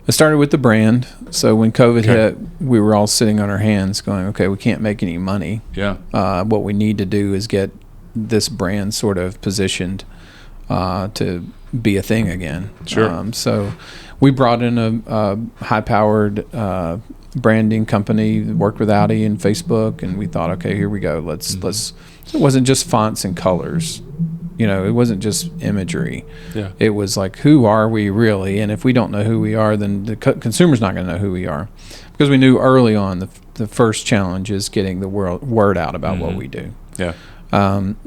It started with the brand. So when COVID hit, we were all sitting on our hands going, okay, we can't make any money. Yeah. What we need to do is get this brand sort of positioned to be a thing again. Sure. So we brought in a high-powered branding company, worked with Audi and Facebook, and we thought, okay, here we go. Let's. So it wasn't just fonts and colors. It wasn't just imagery. Yeah. It was like, who are we really? And if we don't know who we are, then the consumer's not going to know who we are. Because we knew early on the first challenge is getting the word out about what we do. Yeah.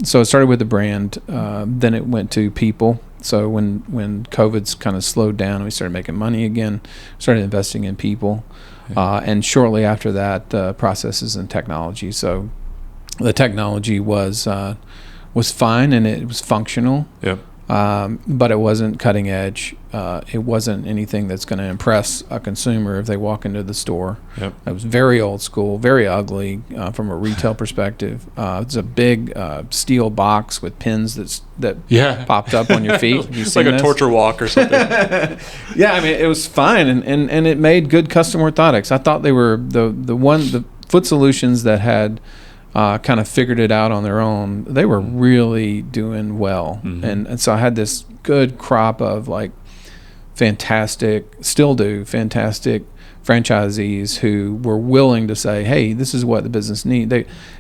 So it started with the brand. Then it went to people. So when COVID's kind of slowed down, we started making money again, started investing in people. And shortly after that, processes and technology. So the technology was fine and it was functional. Yep. But it wasn't cutting edge. It wasn't anything that's going to impress a consumer if they walk into the store. Yep. It was very old school, very ugly from a retail perspective. It's a big steel box with pins that popped up on your feet. It's like a torture walk or something. Yeah, I mean, it was fine, and it made good custom orthotics. I thought they were the Foot Solutions that had kind of figured it out on their own. They were really doing well. And so I had this good crop of fantastic franchisees who were willing to say, hey, this is what the business needs.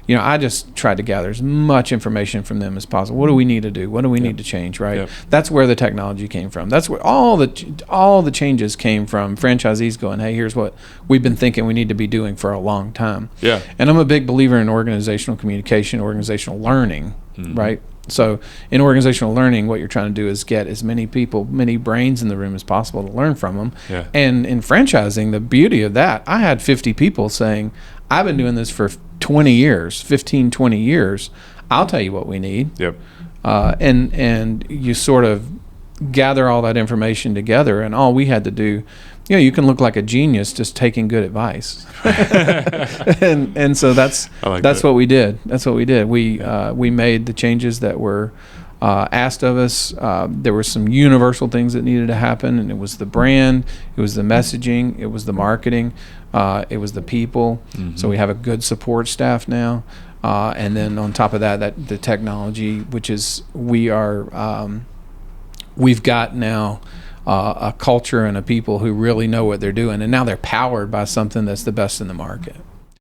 I just tried to gather as much information from them as possible. What do we need to do? What do we need to change, right? Yep. That's where the technology came from. That's where all the changes came from. Franchisees going, hey, here's what we've been thinking we need to be doing for a long time. Yeah. And I'm a big believer in organizational communication, organizational learning, right? So in organizational learning, what you're trying to do is get as many people, many brains in the room as possible to learn from them. Yeah. And in franchising, the beauty of that, I had 50 people saying, I've been doing this for 20 years, 15, 20 years. I'll tell you what we need. Yep. And you sort of gather all that information together, and all we had to do, you can look like a genius just taking good advice. and so that's what we did. That's what we did. We made the changes that were asked of us. There were some universal things that needed to happen, and it was the brand, it was the messaging, it was the marketing, it was the people. So we have a good support staff now. And then on top of that the technology, which is we've got now a culture and a people who really know what they're doing, and now they're powered by something that's the best in the market.